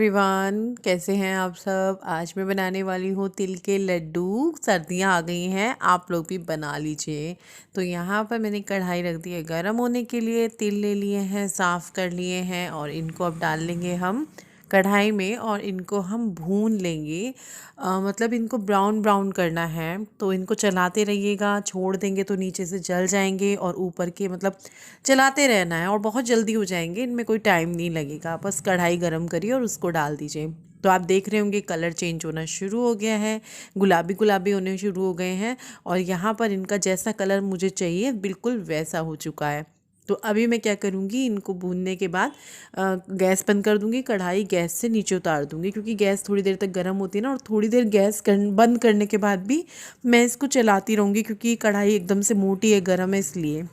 Everyone, कैसे हैं आप सब। आज मैं बनाने वाली हूँ तिल के लड्डू। सर्दियाँ आ गई हैं, आप लोग भी बना लीजिए। तो यहाँ पर मैंने कढ़ाई रख दी है गर्म होने के लिए। तिल ले लिए हैं, साफ़ कर लिए हैं और इनको अब डाल लेंगे हम कढ़ाई में और इनको हम भून लेंगे। मतलब इनको ब्राउन ब्राउन करना है, तो इनको चलाते रहिएगा। छोड़ देंगे तो नीचे से जल जाएंगे और ऊपर के मतलब चलाते रहना है और बहुत जल्दी हो जाएंगे। इनमें कोई टाइम नहीं लगेगा, बस कढ़ाई गरम करिए और उसको डाल दीजिए। तो आप देख रहे होंगे कलर चेंज होना शुरू हो गया है, गुलाबी गुलाबी होने शुरू हो गए हैं और यहाँ पर इनका जैसा कलर मुझे चाहिए बिल्कुल वैसा हो चुका है। तो अभी मैं क्या करूँगी, इनको भूनने के बाद गैस बंद कर दूँगी। कढ़ाई गैस से नीचे उतार दूँगी क्योंकि गैस थोड़ी देर तक गर्म होती है ना, और थोड़ी देर गैस बंद करने के बाद भी मैं इसको चलाती रहूँगी क्योंकि कढ़ाई एकदम से मोटी है, गर्म है इसलिए।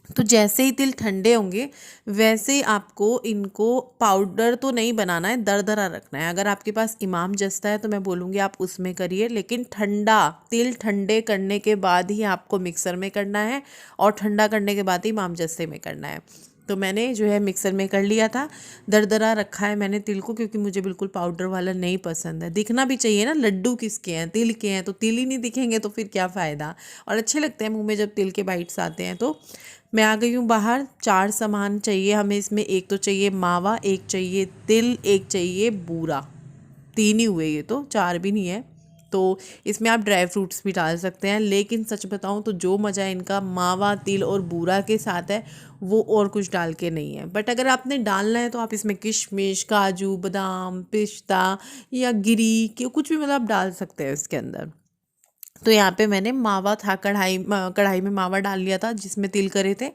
तो जैसे ही तिल ठंडे होंगे वैसे ही आपको इनको पाउडर तो नहीं बनाना है, दरदरा रखना है। अगर आपके पास इमाम जस्ता है तो मैं बोलूँगी आप उसमें करिए, लेकिन ठंडा तिल ठंडे करने के बाद ही आपको मिक्सर में करना है और ठंडा करने के बाद ही इमाम जस्ते में करना है। तो मैंने जो है मिक्सर में कर लिया था, दरदरा रखा है मैंने तिल को, क्योंकि मुझे बिल्कुल पाउडर वाला नहीं पसंद है। दिखना भी चाहिए ना, लड्डू किसके हैं, तिल के हैं, तो तिल ही नहीं दिखेंगे तो फिर क्या फ़ायदा। और अच्छे लगते हैं मुंह में जब तिल के बाइट्स आते हैं। तो मैं आ गई हूँ बाहर। 4 सामान चाहिए हमें इसमें। एक तो चाहिए मावा, एक चाहिए तिल, एक चाहिए बूरा। 3 ही हुए, ये तो 4 भी नहीं है। तो इसमें आप ड्राई फ्रूट्स भी डाल सकते हैं, लेकिन सच बताऊं तो जो मज़ा इनका मावा तिल और बूरा के साथ है वो और कुछ डाल के नहीं है। बट अगर आपने डालना है तो आप इसमें किशमिश, काजू, बादाम, पिस्ता या गिरी के कुछ भी मतलब डाल सकते हैं इसके अंदर। तो यहाँ पे मैंने मावा था, कढ़ाई में मावा डाल लिया था जिसमें तिल करे थे।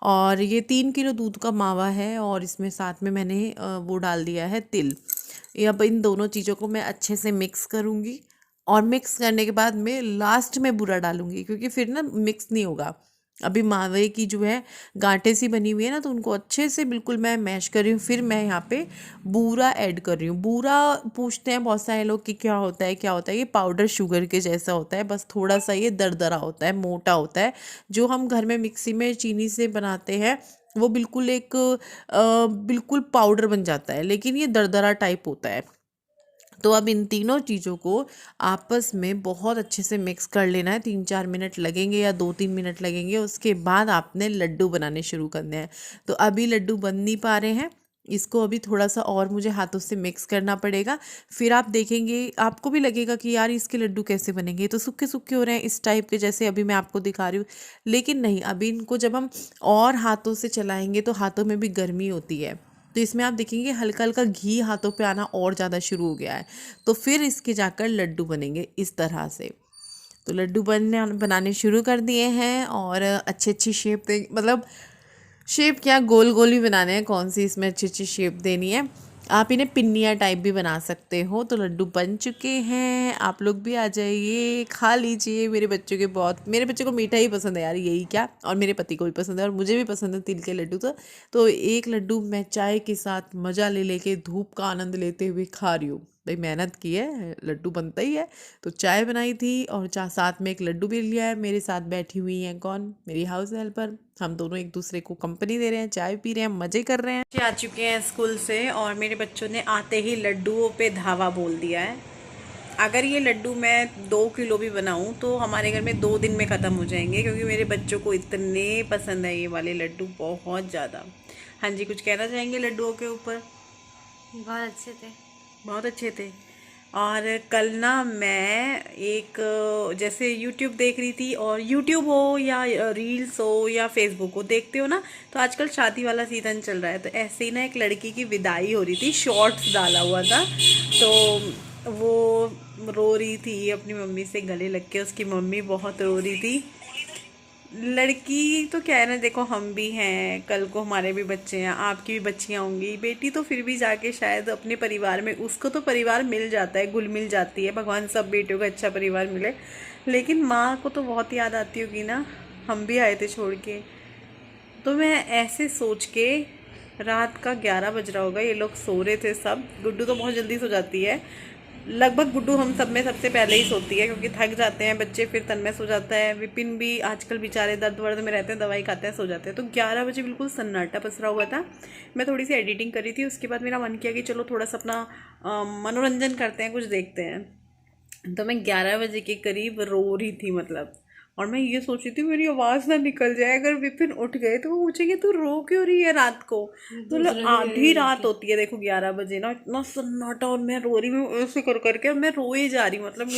और ये 3 किलो दूध का मावा है और इसमें साथ में मैंने वो डाल दिया है तिल। ये अब इन दोनों चीज़ों को मैं अच्छे से मिक्स करूँगी और मिक्स करने के बाद मैं लास्ट में बूरा डालूँगी क्योंकि फिर ना मिक्स नहीं होगा। अभी मावे की जो है गांठें सी बनी हुई है ना, तो उनको अच्छे से बिल्कुल मैं मैश कर रही हूँ। फिर मैं यहाँ पे बूरा ऐड कर रही हूँ। बूरा पूछते हैं बहुत सारे लोग कि क्या होता है क्या होता है। ये पाउडर शुगर के जैसा होता है, बस थोड़ा सा ये दरदरा होता है, मोटा होता है। जो हम घर में मिक्सी में चीनी से बनाते हैं वो बिल्कुल एक बिल्कुल पाउडर बन जाता है, लेकिन ये दरदरा टाइप होता है। तो अब इन तीनों चीज़ों को आपस में बहुत अच्छे से मिक्स कर लेना है। 3-4 मिनट लगेंगे या 2-3 मिनट लगेंगे, उसके बाद आपने लड्डू बनाने शुरू करने हैं। तो अभी लड्डू बन नहीं पा रहे हैं, इसको अभी थोड़ा सा और मुझे हाथों से मिक्स करना पड़ेगा। फिर आप देखेंगे, आपको भी लगेगा कि यार इसके लड्डू कैसे बनेंगे, तो सूखे सूखे हो रहे हैं इस टाइप के, जैसे अभी मैं आपको दिखा रही हूँ। लेकिन नहीं, अभी इनको जब हम और हाथों से चलाएंगे तो हाथों में भी गर्मी होती है। तो इसमें आप देखेंगे हल्का हल्का घी हाथों पे आना और ज़्यादा शुरू हो गया है। तो फिर इसके जाकर लड्डू बनेंगे इस तरह से। तो लड्डू बनाने शुरू कर दिए हैं और अच्छी अच्छी शेप दे, मतलब शेप क्या, गोल गोल ही बनाने हैं। कौन सी इसमें अच्छी अच्छी शेप देनी है। आप इन्हें पिन्निया टाइप भी बना सकते हो। तो लड्डू बन चुके हैं, आप लोग भी आ जाइए, खा लीजिए। मेरे बच्चे को मीठा ही पसंद है यार, यही क्या, और मेरे पति को भी पसंद है और मुझे भी पसंद है तिल के लड्डू। तो एक लड्डू मैं चाय के साथ मज़ा ले लेके धूप का आनंद लेते हुए खा रही हूँ। भाई मेहनत की है, लड्डू बनता ही है। तो चाय बनाई थी और साथ में एक लड्डू भी लिया है। मेरे साथ बैठी हुई हैं कौन, मेरी हाउस हेल्पर। हम दोनों एक दूसरे को कंपनी दे रहे हैं, चाय पी रहे हैं, मज़े कर रहे हैं। बच्चे आ चुके हैं स्कूल से और मेरे बच्चों ने आते ही लड्डुओं पे धावा बोल दिया है। अगर ये लड्डू मैं 2 किलो भी बनाऊं तो हमारे घर में 2 दिन में ख़त्म हो जाएंगे, क्योंकि मेरे बच्चों को इतने पसंद है ये वाले लड्डू, बहुत ज़्यादा। हाँ जी, कुछ कहना चाहेंगे लड्डुओं के ऊपर? बहुत अच्छे थे। बहुत अच्छे थे। और कल ना मैं एक जैसे यूट्यूब देख रही थी, और यूट्यूब हो या रील्स हो या फेसबुक हो, देखते हो ना, तो आजकल शादी वाला सीज़न चल रहा है। तो ऐसे ही ना एक लड़की की विदाई हो रही थी, शॉर्ट्स डाला हुआ था। तो वो रो रही थी अपनी मम्मी से गले लग के, उसकी मम्मी बहुत रो रही थी। लड़की तो क्या है ना, देखो हम भी हैं, कल को हमारे भी बच्चे हैं, आपकी भी बच्चियां होंगी। बेटी तो फिर भी जाके शायद अपने परिवार में, उसको तो परिवार मिल जाता है, घुल मिल जाती है, भगवान सब बेटियों को अच्छा परिवार मिले। लेकिन माँ को तो बहुत याद आती होगी ना, हम भी आए थे छोड़ के। तो मैं ऐसे सोच के, रात का 11 बज रहा होगा, ये लोग सो रहे थे सब। गुड्डू तो बहुत जल्दी सो जाती है, लगभग गुड्डू हम सब में सबसे पहले ही सोती है, क्योंकि थक जाते हैं बच्चे, फिर तन्मय सो जाता है, विपिन भी आजकल बेचारे दर्द वर्द में रहते हैं, दवाई खाते हैं, सो जाते हैं। तो 11 बजे बिल्कुल सन्नाटा पसरा हुआ था। मैं थोड़ी सी एडिटिंग करी थी, उसके बाद मेरा मन किया कि चलो थोड़ा सा अपना मनोरंजन करते हैं, कुछ देखते हैं। तो मैं 11 बजे के करीब रो रही थी मतलब, और मैं ये सोच रही थी मेरी आवाज़ ना निकल जाए, अगर विपिन उठ गए तो वो पूछेंगे तू रो क्यों रही है रात को। तो मतलब आधी रात होती है देखो 11 बजे ना, इतना सन्नाटा, और मैं रो रही हूँ ऐसे कर करके, और मैं रोए जा रही हूँ। मतलब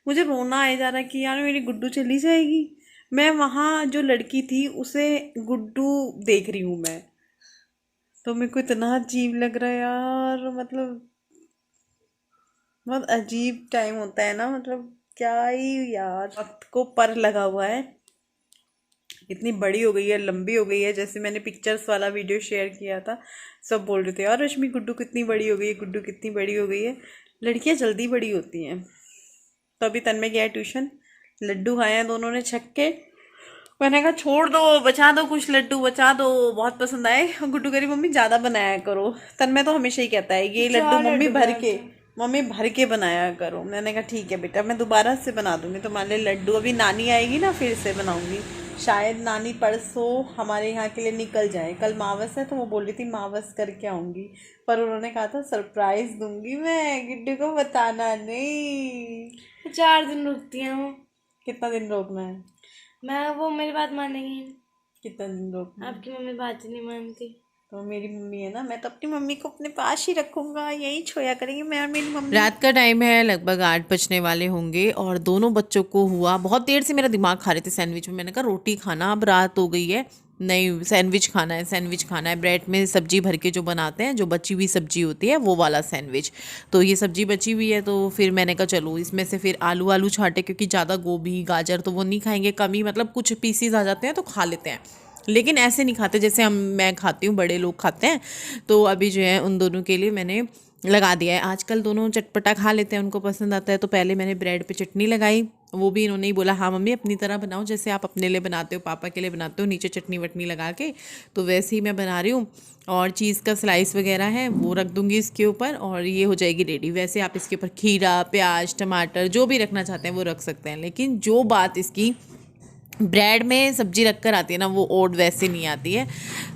मुझे रोना आए जा रहा है कि यार मेरी गुड्डू चली जाएगी। मैं वहाँ जो लड़की थी उसे गुड्डू देख रही हूँ मैं, तो मेरे को इतना अजीब लग रहा है यार। मतलब बहुत अजीब टाइम होता है ना, मतलब क्या ही यार, वक्त को पर लगा हुआ है। इतनी बड़ी हो गई है, लंबी हो गई है। जैसे मैंने पिक्चर्स वाला वीडियो शेयर किया था, सब बोल रहे थे यार रश्मि गुड्डू कितनी बड़ी हो गई है, गुड्डू कितनी बड़ी हो गई है। लड़कियां जल्दी बड़ी होती हैं। तो अभी तन्मय गया है ट्यूशन, लड्डू खाए हैं दोनों ने छक्के। मैंने कहा छोड़ दो, बचा दो कुछ लड्डू, बचा दो, बहुत पसंद आए। और गुड्डू कह रही मम्मी ज़्यादा बनाया करो। तन्मय तो हमेशा ही कहता है ये लड्डू मम्मी भर के बनाया करो। मैंने कहा ठीक है बेटा, मैं दोबारा से बना दूंगी तुम्हारे लिए लड्डू। अभी नानी आएगी ना, फिर से बनाऊंगी। शायद नानी परसों हमारे यहाँ के लिए निकल जाए, कल मावस है तो वो बोल रही थी मावस करके आऊँगी, पर उन्होंने कहा था सरप्राइज दूंगी मैं, गुड्डू को बताना नहीं। 4 दिन रुकती हैं वो। कितना दिन रोकना है? वो मेरी बात मानेंगी। कितना दिन रोकना है? आपकी मम्मी बात ही नहीं मानती। तो मेरी मम्मी है ना, मैं तो अपनी मम्मी को अपने पास ही रखूंगा, यही छोया करेंगे मैं और मेरी मम्मी। रात का टाइम है, लगभग 8 बजने वाले होंगे, और दोनों बच्चों को हुआ बहुत देर से मेरा दिमाग खा रहे थे सैंडविच में। मैंने कहा रोटी खाना, अब रात हो गई है, नहीं सैंडविच खाना है, सैंडविच खाना है। ब्रेड में सब्जी भर के जो बनाते हैं, जो बची हुई सब्जी होती है वो वाला सैंडविच। तो ये सब्जी बची हुई है, तो फिर मैंने कहा चलो इसमें से फिर आलू छाटे, क्योंकि ज़्यादा गोभी गाजर तो वो नहीं खाएंगे, कम ही, मतलब कुछ पीसीज आ जाते हैं तो खा लेते हैं, लेकिन ऐसे नहीं खाते जैसे मैं खाती हूँ, बड़े लोग खाते हैं। तो अभी जो है उन दोनों के लिए मैंने लगा दिया है। आजकल दोनों चटपटा खा लेते हैं, उनको पसंद आता है। तो पहले मैंने ब्रेड पे चटनी लगाई, वो भी इन्होंने ही बोला हाँ मम्मी अपनी तरह बनाओ, जैसे आप अपने लिए बनाते हो, पापा के लिए बनाते हो, नीचे चटनी वटनी लगा के, तो वैसे ही मैं बना रही हूँ। और चीज़ का स्लाइस वगैरह है वो रख दूँगी इसके ऊपर, और ये हो जाएगी रेडी। वैसे आप इसके ऊपर खीरा, प्याज, टमाटर जो भी रखना चाहते हैं वो रख सकते हैं, लेकिन जो बात इसकी ब्रेड में सब्जी रख कर आती है ना, वो ओड वैसे नहीं आती है।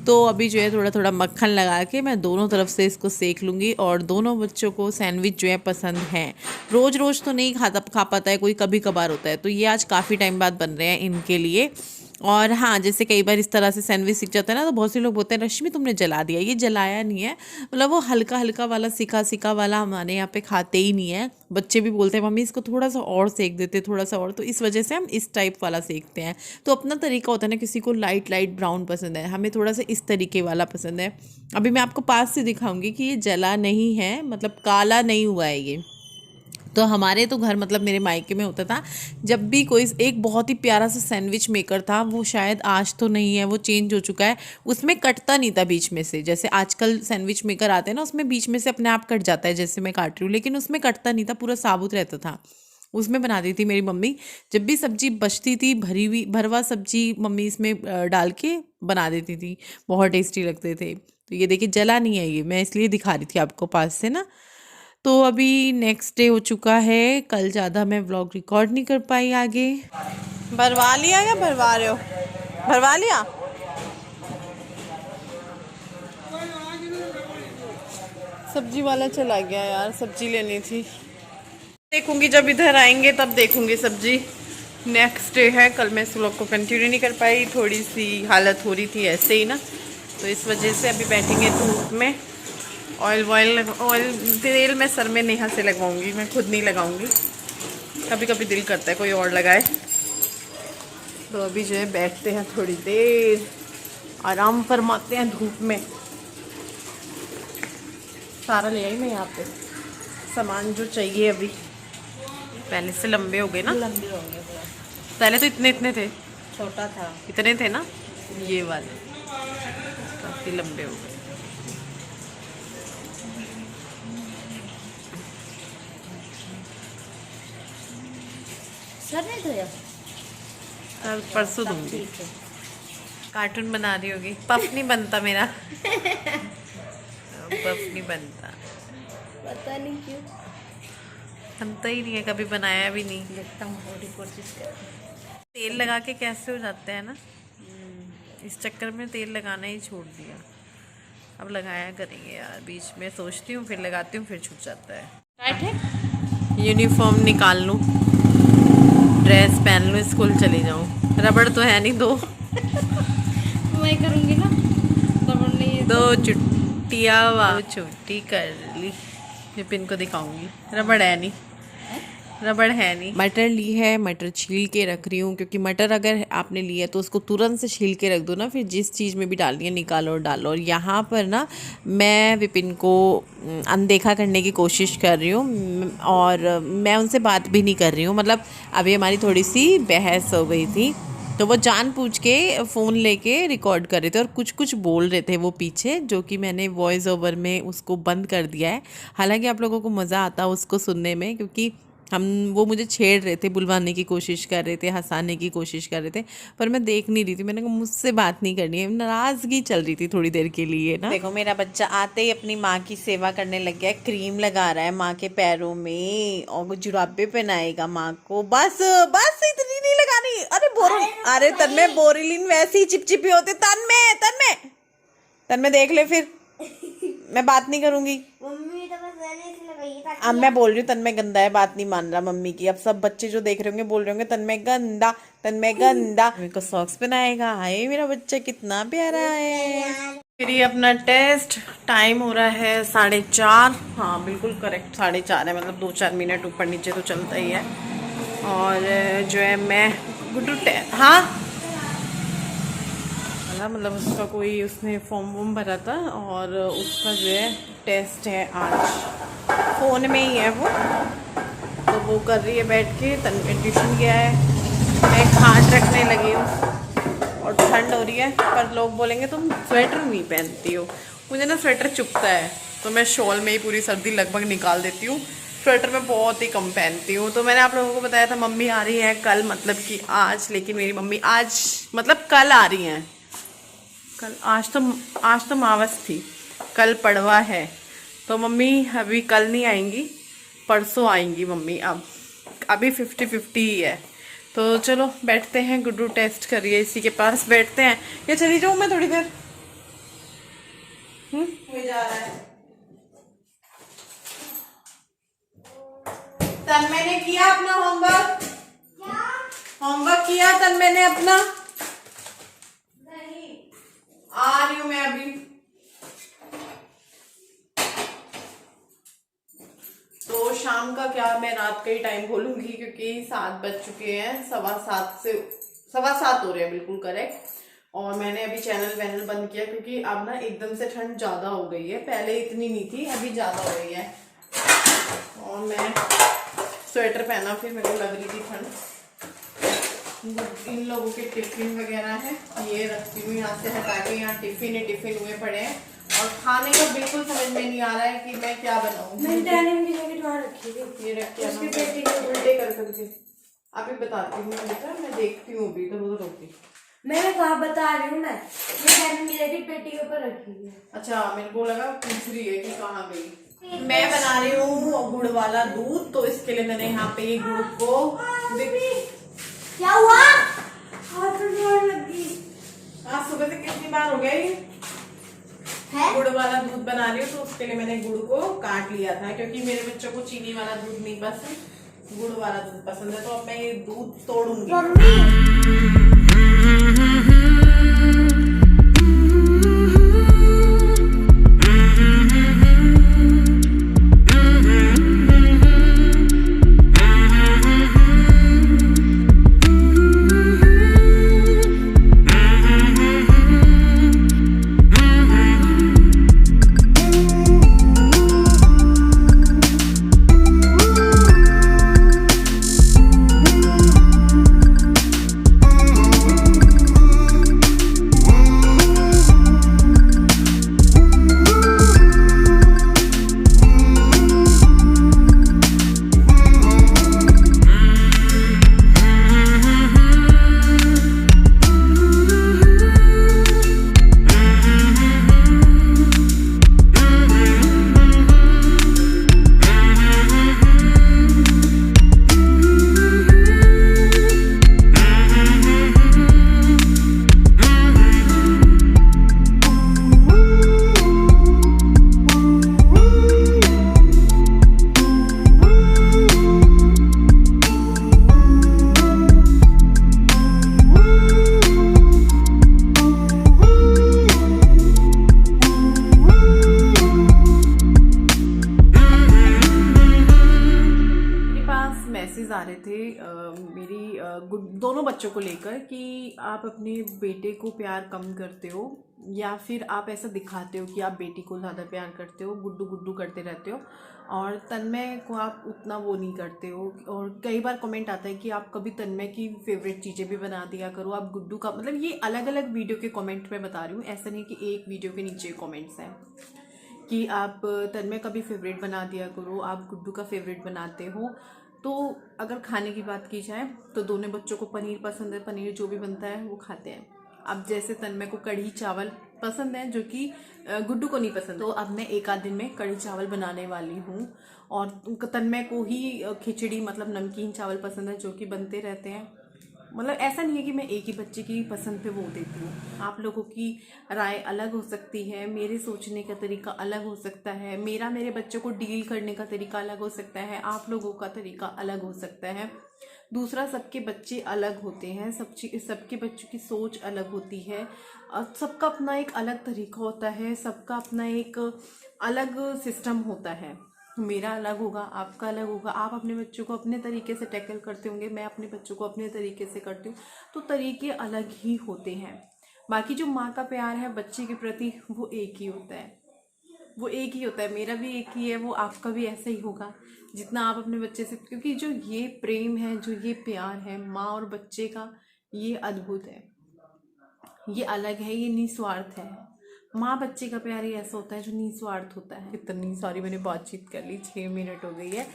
तो अभी जो है थोड़ा थोड़ा मक्खन लगा के मैं दोनों तरफ से इसको सेक लूँगी। और दोनों बच्चों को सैंडविच जो है पसंद है, रोज़ रोज़ तो नहीं खा पाता है, कोई कभी कभार होता है। तो ये आज काफ़ी टाइम बाद बन रहे हैं इनके लिए। और हाँ, जैसे कई बार इस तरह से सैंडविच सीख जाता है ना, तो बहुत से लोग बोलते हैं रश्मि तुमने जला दिया। ये जलाया नहीं है, मतलब वो हल्का हल्का वाला सिका वाला हमारे यहाँ पे खाते ही नहीं है। बच्चे भी बोलते हैं मम्मी इसको थोड़ा सा और सेक देते, थोड़ा सा और, तो इस वजह से हम इस टाइप वाला सेकते हैं। तो अपना तरीका होता है ना, किसी को लाइट ब्राउन पसंद है, हमें थोड़ा सा इस तरीके वाला पसंद है। अभी मैं आपको पास से दिखाऊंगी कि ये जला नहीं है, मतलब काला नहीं हुआ है ये। तो हमारे तो घर, मतलब मेरे मायके में होता था, जब भी कोई एक बहुत ही प्यारा सा सैंडविच मेकर था, वो शायद आज तो नहीं है, वो चेंज हो चुका है। उसमें कटता नहीं था बीच में से, जैसे आजकल सैंडविच मेकर आते हैं ना, उसमें बीच में से अपने आप कट जाता है, जैसे मैं काट रही हूँ, लेकिन उसमें कटता नहीं था, पूरा साबुत रहता था। उसमें बनाती थी मेरी मम्मी, जब भी सब्जी बचती थी, भरवा सब्जी मम्मी इसमें डाल के बना देती थी, बहुत टेस्टी लगते थे। तो ये देखिए जला नहीं है, ये मैं इसलिए दिखा रही थी आपको पास से ना। तो अभी नेक्स्ट डे हो चुका है, कल ज़्यादा मैं व्लॉग रिकॉर्ड नहीं कर पाई आगे। भरवा लिया या भरवा रहे हो? भरवा लिया। सब्जी वाला चला गया यार, सब्जी लेनी थी। देखूंगी जब इधर आएंगे तब देखूंगी सब्जी। नेक्स्ट डे है, कल मैं इस व्लॉग को कंटिन्यू नहीं कर पाई, थोड़ी सी हालत हो रही थी ऐसे ही ना, तो इस वजह से अभी बैठेंगे धूप में। ऑयल तेल मैं सर में नेहा से लगवाऊंगी, मैं खुद नहीं लगाऊंगी, कभी कभी दिल करता है कोई और लगाए। तो अभी जो है बैठते हैं थोड़ी देर, आराम फरमाते हैं धूप में। सारा ले आई मैं यहाँ पे सामान जो चाहिए। अभी पहले से लंबे हो गए ना, लंबे हो गए। पहले तो इतने थे, छोटा था, इतने थे ना, ये वाले काफ़ी लंबे हो गए। सर नहीं धोया? कल परसों दूंगी। कार्टून बना रही होगी, पफ नहीं बनता मेरा। पफ नहीं बनता, पता नहीं क्यों। बनता ही नहीं है, कभी बनाया भी नहीं। देखता हूँ, थोड़ी कोशिश कर। तेल लगा के कैसे हो जाता है ना, इस चक्कर में तेल लगाना ही छोड़ दिया। अब लगाया करेंगे यार, बीच में सोचती हूँ फिर लगाती हूँ, फिर छूट जाता है। राइट है, यूनिफॉर्म निकाल लूँ, ड्रेस पहन लूँ, स्कूल चली जाऊँ। रबड़ तो है नहीं, दो मैं करूँगी ना, रबड़ नहीं है। दो चुट्टियाँ वो छुट्टी कर ली, विपिन को दिखाऊंगी। रबड़ है नहीं, रबड़ है नहीं। मटर ली है, मटर छील के रख रही हूँ, क्योंकि मटर अगर आपने ली है तो उसको तुरंत से छील के रख दो ना, फिर जिस चीज़ में भी डालनी है निकालो और डालो। और यहाँ पर ना मैं विपिन को अनदेखा करने की कोशिश कर रही हूँ और मैं उनसे बात भी नहीं कर रही हूँ। मतलब अभी हमारी थोड़ी सी बहस हो गई थी, तो वो जानबूझ के फ़ोन लेके रिकॉर्ड कर रहे थे और कुछ कुछ बोल रहे थे वो पीछे, जो कि मैंने वॉइस ओवर में उसको बंद कर दिया है। हालांकि आप लोगों को मज़ा आता उसको सुनने में, क्योंकि वो मुझे छेड़ रहे थे, बुलवाने की कोशिश कर रहे थे, हंसाने की कोशिश कर रहे थे, पर मैं देख नहीं रही थी। मैंने कहा मुझसे बात नहीं करनी है, नाराज़गी चल रही थी थोड़ी देर के लिए ना। देखो मेरा बच्चा आते ही अपनी माँ की सेवा करने लग गया है, क्रीम लगा रहा है माँ के पैरों में और जुराबे पहनाएगा माँ को। बस बस इतनी नहीं लगानी। अरे तन्मय बोरिलीन वैसी चिपचिपी होते। तन्मय देख ले, फिर मैं बात नहीं करूंगी। मम्मी तो बस मैंने इसे लगाई था। अब मैं बोल रही हूँ तन्मय गंदा है, बात नहीं मान रहा मम्मी की। अब सब बच्चे जो देख रहे होंगे बोल रहे होंगे तन्मय गंदा, तन्मय गंदा। मेरे को सॉक्स पहनाएगा। हाय मेरा बच्चा कितना प्यारा है। फिर ये अपना टेस्ट टाइम हो रहा है 4:30। हाँ बिल्कुल करेक्ट 4:30 है, मतलब 2-4 मिनट ऊपर नीचे तो चलता ही है। और जो है मैं गुड्डू हाँ मतलब उसका कोई उसने फॉर्म वॉर्म भरा था और उसका जो है टेस्ट है आज, फ़ोन में ही है वो, तो वो कर रही है बैठ के। तन्मय ट्यूशन गया है, मैं खाट रखने लगी हूँ और ठंड हो रही है। पर लोग बोलेंगे तुम स्वेटर नहीं पहनती हो। मुझे ना स्वेटर चुभता है, तो मैं शॉल में ही पूरी सर्दी लगभग निकाल देती हूँ। स्वेटर मैं बहुत ही कम पहनती हूँ। तो मैंने आप लोगों को बताया था मम्मी आ रही है कल, मतलब कि आज, लेकिन मेरी मम्मी आज मतलब कल आ रही हैं। कल आज तो मावस थी, कल पड़वा है, तो मम्मी अभी कल नहीं आएंगी, परसों आएंगी मम्मी। अब अभी 50-50 ही है। तो चलो बैठते हैं, गुड्डू टेस्ट करिए, इसी के पास बैठते हैं। या चली जाऊँ मैं थोड़ी देर? जा रहा है। तन्मय ने किया अपना होमवर्क? होमवर्क किया तन्मय ने अपना? आ रही हूँ मैं अभी। तो शाम का क्या, मैं रात का ही टाइम बोलूंगी, क्योंकि 7 बज चुके हैं, 7:15 हो रहे हैं बिल्कुल करेक्ट। और मैंने अभी चैनल बंद किया, क्योंकि अब ना एकदम से ठंड ज्यादा हो गई है। पहले इतनी नहीं थी, अभी ज्यादा हो गई है। और मैं स्वेटर पहना, फिर मेरे को लग रही थी ठंड। इन लोगों के टिफिन वगैरह है, ये रखती हूँ यहाँ से हटा के। यहाँ टिफिन हुए पड़े हैं और खाने का बिल्कुल समझ में नहीं आ रहा है कि मैं क्या बनाऊँ। मैंने डेनिम की जैकेट वहाँ रखी थी, ये रखी है, उसकी पेटी को उल्टे कर करके अभी बताती हूँ बेटा, मैं देखती हूँ अभी तो रोती। मैंने कहा बता रही हूँ, मैं डेनिम की जैकेट पेटी के ऊपर रखी है। अच्छा मेरे को लगा पूछ रही है कि कहाँ गई। मैं बना रही हूँ गुड़ वाला दूध, तो इसके लिए मैंने यहाँ पे ये गुड़ को क्या हुआ? हाथ में जोर लगी। आज सुबह से कितनी बार हो गया ये है? गुड़ वाला दूध बना रही हूँ, तो उसके लिए मैंने गुड़ को काट लिया था, क्योंकि मेरे बच्चों को चीनी वाला दूध नहीं पसंद, गुड़ वाला दूध पसंद है। तो अब मैं ये दूध तोड़ूंगी। मेरी दोनों बच्चों को लेकर कि आप अपने बेटे को प्यार कम करते हो या फिर आप ऐसा दिखाते हो कि आप बेटी को ज़्यादा प्यार करते हो, गुड्डू गुड्डू करते रहते हो और तन्मय को आप उतना वो नहीं करते हो। और कई बार कमेंट आता है कि आप कभी तन्मय की फेवरेट चीज़ें भी बना दिया करो, आप गुड्डू का, मतलब ये अलग अलग वीडियो के कमेंट में बता रही हूँ, ऐसा नहीं कि एक वीडियो के नीचे कमेंट्स हैं कि आप तन्मय का भी फेवरेट बना दिया करो, आप गुड्डू का फेवरेट बनाते हो। तो अगर खाने की बात की जाए तो दोनों बच्चों को पनीर पसंद है, पनीर जो भी बनता है वो खाते हैं। अब जैसे तन्मय को कढ़ी चावल पसंद है जो कि गुड्डू को नहीं पसंद, तो अब मैं एक आध दिन में कढ़ी चावल बनाने वाली हूँ। और तन्मय को ही खिचड़ी मतलब नमकीन चावल पसंद है जो कि बनते रहते हैं। मतलब ऐसा नहीं है कि मैं एक ही बच्चे की पसंद पे वो देती हूँ, आप लोगों की राय अलग हो सकती है, मेरे सोचने का तरीका अलग हो सकता है, मेरे बच्चों को डील करने का तरीका अलग हो सकता है, आप लोगों का तरीका अलग हो सकता है। दूसरा, सबके बच्चे अलग होते हैं, सबके बच्चों की सोच अलग होती है, सबका अपना एक अलग तरीका होता है, सबका अपना एक अलग सिस्टम होता है। मेरा अलग होगा, आपका अलग होगा, आप अपने बच्चों को अपने तरीके से टैकल करते होंगे, मैं अपने बच्चों को अपने तरीके से करती हूँ, तो तरीके अलग ही होते हैं। बाकी जो माँ का प्यार है बच्चे के प्रति वो एक ही होता है, वो एक ही होता है, मेरा भी एक ही है, वो आपका भी ऐसा ही होगा जितना आप अपने बच्चे से, क्योंकि जो ये प्रेम है, जो ये प्यार है माँ और बच्चे का, ये अद्भुत है, ये अलग है, ये निस्वार्थ है। माँ बच्चे का प्यार ही ऐसा होता है जो निस्वार्थ होता है। इतनी सारी मैंने बातचीत कर ली, 6 मिनट हो गई है।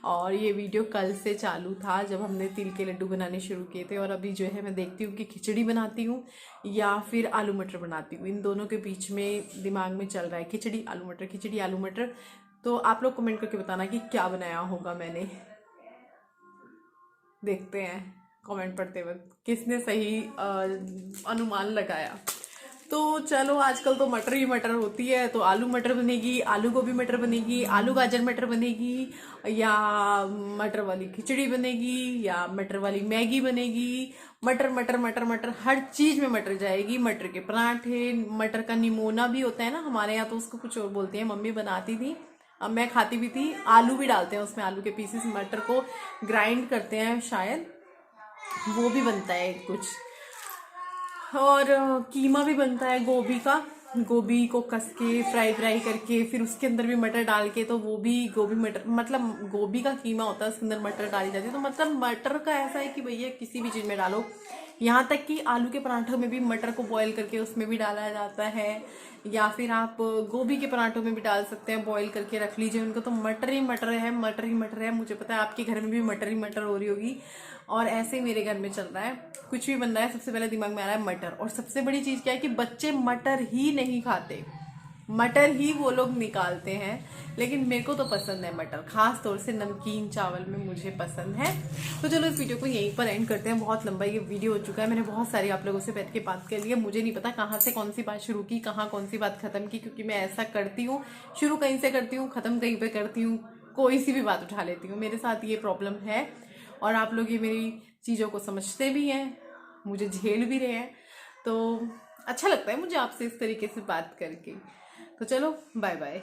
और ये वीडियो कल से चालू था जब हमने तिल के लड्डू बनाने शुरू किए थे, और अभी जो है मैं देखती हूँ कि खिचड़ी बनाती हूँ या फिर आलू मटर बनाती हूँ, इन दोनों के बीच में दिमाग में चल रहा है खिचड़ी आलू मटर, खिचड़ी आलू मटर। तो आप लोग कमेंट करके बताना कि क्या बनाया होगा मैंने। देखते हैं कमेंट पढ़ते वक्त किसने सही अनुमान लगाया। तो चलो, आजकल तो मटर ही मटर होती है, तो आलू मटर बनेगी, आलू गोभी मटर बनेगी, आलू गाजर मटर बनेगी, या मटर वाली खिचड़ी बनेगी, या मटर वाली मैगी बनेगी। मटर मटर मटर मटर, हर चीज में मटर जाएगी। मटर के पराठे, मटर का निमोना भी होता है ना हमारे यहाँ, तो उसको कुछ और बोलते हैं, मम्मी बनाती थी, अब मैं खाती भी थी। आलू भी डालते हैं उसमें, आलू के पीसेस, मटर को ग्राइंड करते हैं शायद, वो भी बनता है कुछ। और कीमा भी बनता है गोभी का, गोभी को कस के फ्राई करके फिर उसके अंदर भी मटर डाल के, तो वो भी गोभी मटर, मतलब गोभी का कीमा होता है, उसके अंदर मटर डाली जाती है। तो मतलब मटर का ऐसा है कि भैया किसी भी चीज़ में डालो, यहाँ तक कि आलू के पराठों में भी मटर को बॉईल करके उसमें भी डाला जाता है, या फिर आप गोभी के पराठों में भी डाल सकते हैं, बॉईल करके रख लीजिए उनको। तो मटर ही मटर है, मटर ही मटर है। मुझे पता है आपके घर में भी मटर ही मटर हो रही होगी, और ऐसे ही मेरे घर में चल रहा है। कुछ भी बन रहा है सबसे पहले दिमाग में आ रहा है मटर। और सबसे बड़ी चीज़ क्या है कि बच्चे मटर ही नहीं खाते, मटर ही वो लोग निकालते हैं, लेकिन मेरे को तो पसंद है मटर, खास तौर से नमकीन चावल में मुझे पसंद है। तो चलो इस वीडियो को यहीं पर एंड करते हैं, बहुत लंबा ये वीडियो हो चुका है, मैंने बहुत सारी आप लोगों से बैठ के बात कर ली है। मुझे नहीं पता कहाँ से कौन सी बात शुरू की, कहाँ कौन सी बात खत्म की, क्योंकि मैं ऐसा करती हूँ, शुरू कहीं से करती हूँ, खत्म कहीं पे करती हूँ, कोई सी भी बात उठा लेती हूँ। मेरे साथ ये प्रॉब्लम है, और आप लोग ये मेरी चीज़ों को समझते भी हैं, मुझे झेल भी रहे हैं, तो अच्छा लगता है मुझे आपसे इस तरीके से बात करके। तो चलो, बाय बाय।